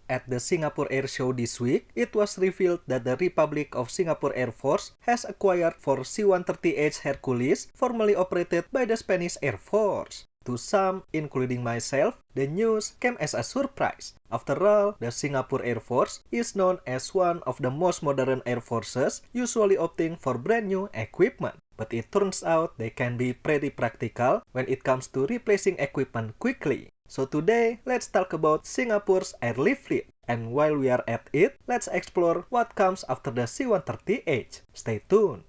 At the Singapore Air Show this week, it was revealed that the Republic of Singapore Air Force has acquired 4 C-130H Hercules formerly operated by the Spanish Air Force. To some, including myself, the news came as a surprise. After all, the Singapore Air Force is known as one of the most modern air forces, usually opting for brand new equipment. But it turns out they can be pretty practical when it comes to replacing equipment quickly. So today, let's talk about Singapore's airlift fleet. And while we are at it, let's explore what comes after the C-130H. Stay tuned.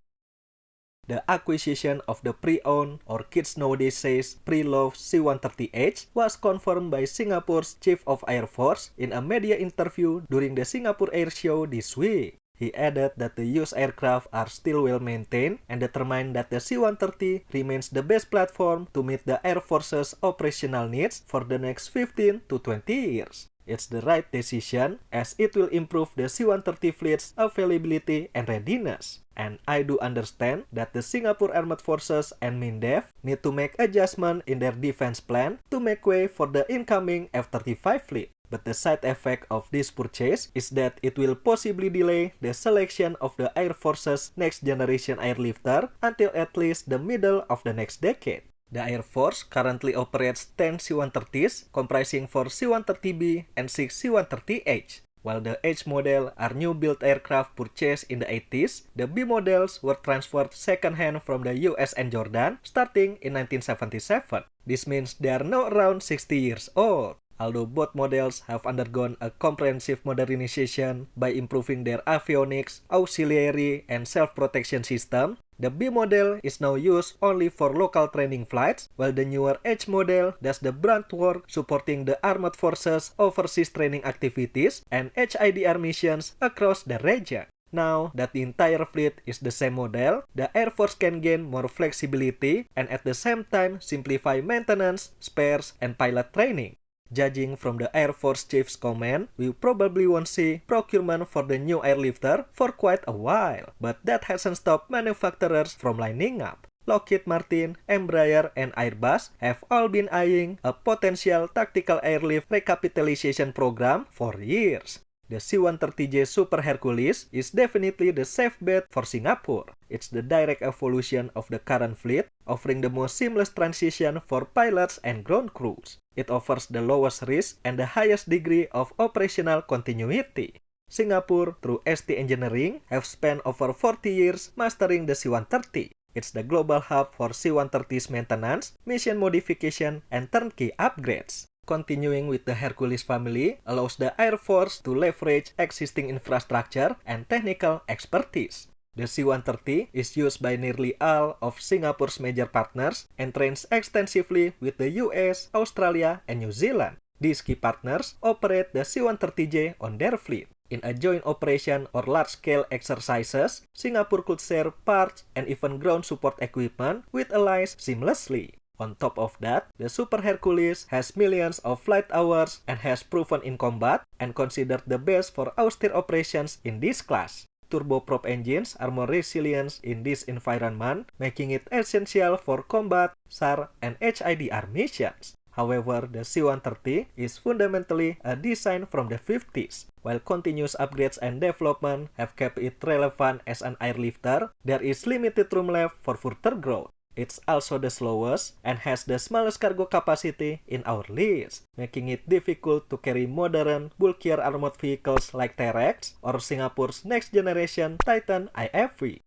The acquisition of the pre-owned, or kids nowadays says pre-loved C-130H was confirmed by Singapore's Chief of Air Force in a media interview during the Singapore Air Show this week. He added that the used aircraft are still well maintained and determined that the C-130 remains the best platform to meet the Air Force's operational needs for the next 15 to 20 years. It's the right decision as it will improve the C-130 fleet's availability and readiness. And I do understand that the Singapore Armed Forces and MINDEF need to make adjustment in their defense plan to make way for the incoming F-35 fleet. But the side effect of this purchase is that it will possibly delay the selection of the Air Force's next generation airlifter until at least the middle of the next decade. The Air Force currently operates 10 C-130s, comprising 4 C-130B and 6 C-130H. While the H model are new-built aircraft purchased in the 80s, the B models were transferred second-hand from the US and Jordan starting in 1977. This means they are now around 60 years old. Although both models have undergone a comprehensive modernization by improving their avionics, auxiliary, and self-protection system, the B model is now used only for local training flights, while the newer H model does the brunt work supporting the armed forces' overseas training activities and HIDR missions across the region. Now that the entire fleet is the same model, the Air Force can gain more flexibility and at the same time simplify maintenance, spares, and pilot training. Judging from the Air Force Chief's comment, we probably won't see procurement for the new airlifter for quite a while, but that hasn't stopped manufacturers from lining up. Lockheed Martin, Embraer, and Airbus have all been eyeing a potential tactical airlift recapitalization program for years. The C-130J Super Hercules is definitely the safe bet for Singapore. It's the direct evolution of the current fleet, offering the most seamless transition for pilots and ground crews. It offers the lowest risk and the highest degree of operational continuity. Singapore, through ST Engineering, have spent over 40 years mastering the C-130. It's the global hub for C-130's maintenance, mission modification, and turnkey upgrades. Continuing with the Hercules family allows the Air Force to leverage existing infrastructure and technical expertise. The C-130 is used by nearly all of Singapore's major partners and trains extensively with the US, Australia, and New Zealand. These key partners operate the C-130J on their fleet. In a joint operation or large-scale exercises, Singapore could share parts and even ground support equipment with allies seamlessly. On top of that, the Super Hercules has millions of flight hours and has proven in combat and considered the best for austere operations in this class. Turboprop engines are more resilient in this environment, making it essential for combat, SAR, and HIDR missions. However, the C-130 is fundamentally a design from the 50s. While continuous upgrades and development have kept it relevant as an airlifter, there is limited room left for further growth. It's also the slowest and has the smallest cargo capacity in our list, making it difficult to carry modern, bulkier armored vehicles like T-Rex or Singapore's next-generation Titan IFV.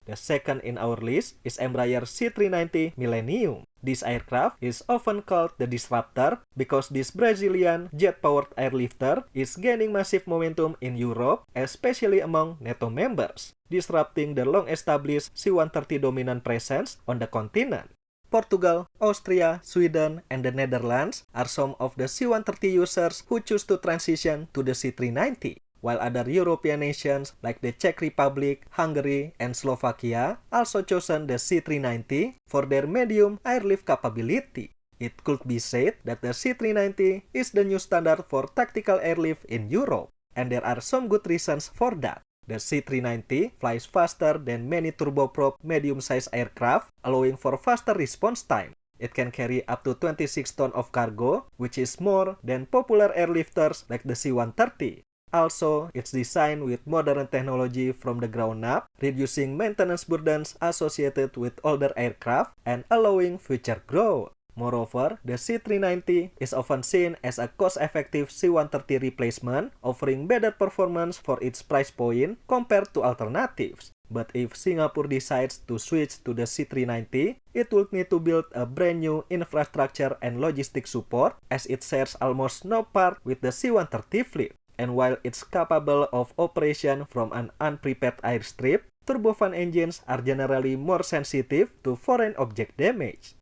The second in our list is Embraer C-390 Millennium. This aircraft is often called the Disruptor because this Brazilian jet-powered airlifter is gaining massive momentum in Europe, especially among NATO members, disrupting the long-established C-130 dominant presence on the continent. Portugal, Austria, Sweden, and the Netherlands are some of the C-130 users who choose to transition to the C-390. While other European nations like the Czech Republic, Hungary, and Slovakia also chosen the C-390 for their medium airlift capability. It could be said that the C-390 is the new standard for tactical airlift in Europe, and there are some good reasons for that. The C-390 flies faster than many turboprop medium-sized aircraft, allowing for faster response time. It can carry up to 26 tons of cargo, which is more than popular airlifters like the C-130. Also, it's designed with modern technology from the ground up, reducing maintenance burdens associated with older aircraft and allowing future growth. Moreover, the C-390 is often seen as a cost-effective C-130 replacement, offering better performance for its price point compared to alternatives. But if Singapore decides to switch to the C-390, it would need to build a brand new infrastructure and logistic support, as it shares almost no part with the C-130 fleet. And while it's capable of operation from an unprepared airstrip, turbofan engines are generally more sensitive to foreign object damage.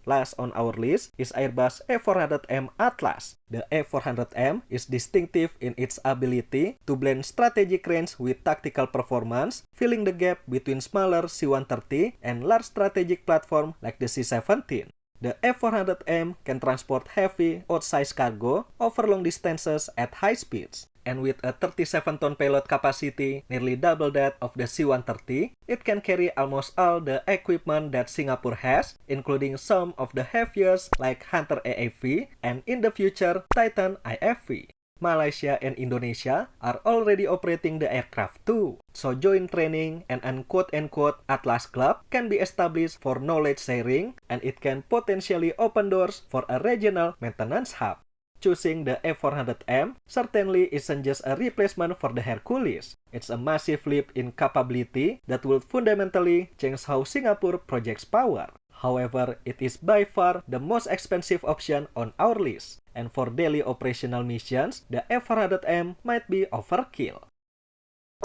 Last on our list is Airbus A400M Atlas. The A400M is distinctive in its ability to blend strategic range with tactical performance, filling the gap between smaller C-130 and large strategic platform like the C-17. The A400M can transport heavy, outsized cargo over long distances at high speeds. And with a 37-ton payload capacity, nearly double that of the C-130, it can carry almost all the equipment that Singapore has, including some of the heaviest like Hunter AAV and in the future Titan IFV. Malaysia and Indonesia are already operating the aircraft too, so joint training and an quote-unquote Atlas Club can be established for knowledge sharing, and it can potentially open doors for a regional maintenance hub. Choosing the A400M certainly isn't just a replacement for the Hercules. It's a massive leap in capability that will fundamentally change how Singapore projects power. However, it is by far the most expensive option on our list, and for daily operational missions, the A400M might be overkill.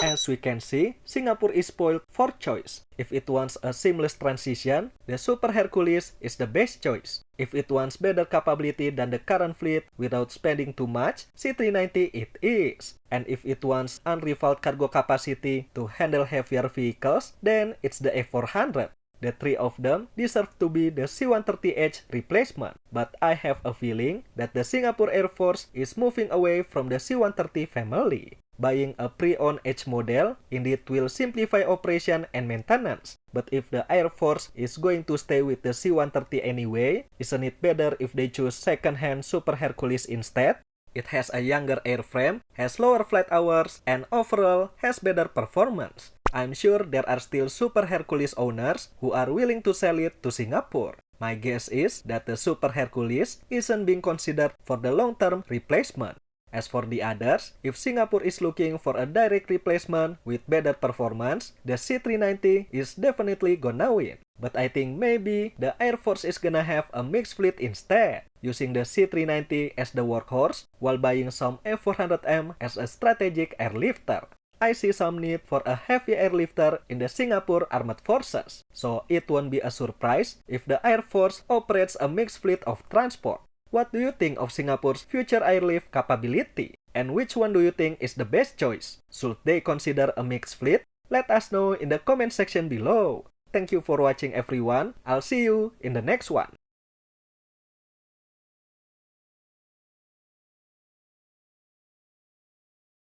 As we can see, Singapore is spoiled for choice. If it wants a seamless transition, the Super Hercules is the best choice. If it wants better capability than the current fleet without spending too much, C-390 it is. And if it wants unrivaled cargo capacity to handle heavier vehicles, then it's the A400. The three of them deserve to be the C-130J replacement, but I have a feeling that the Singapore Air Force is moving away from the C-130 family. Buying a pre-owned H model indeed will simplify operation and maintenance, but if the Air Force is going to stay with the C-130 anyway, isn't it better if they choose second-hand Super Hercules instead? It has a younger airframe, has lower flight hours, and overall has better performance. I'm sure there are still Super Hercules owners who are willing to sell it to Singapore. My guess is that the Super Hercules isn't being considered for the long-term replacement. As for the others, if Singapore is looking for a direct replacement with better performance, the C-390 is definitely gonna win. But I think maybe the Air Force is gonna have a mixed fleet instead, using the C-390 as the workhorse while buying some A400M as a strategic airlifter. I see some need for a heavy airlifter in the Singapore Armed Forces, so it won't be a surprise if the Air Force operates a mixed fleet of transport. What do you think of Singapore's future airlift capability? And which one do you think is the best choice? Should they consider a mixed fleet? Let us know in the comment section below. Thank you for watching everyone. I'll see you in the next one.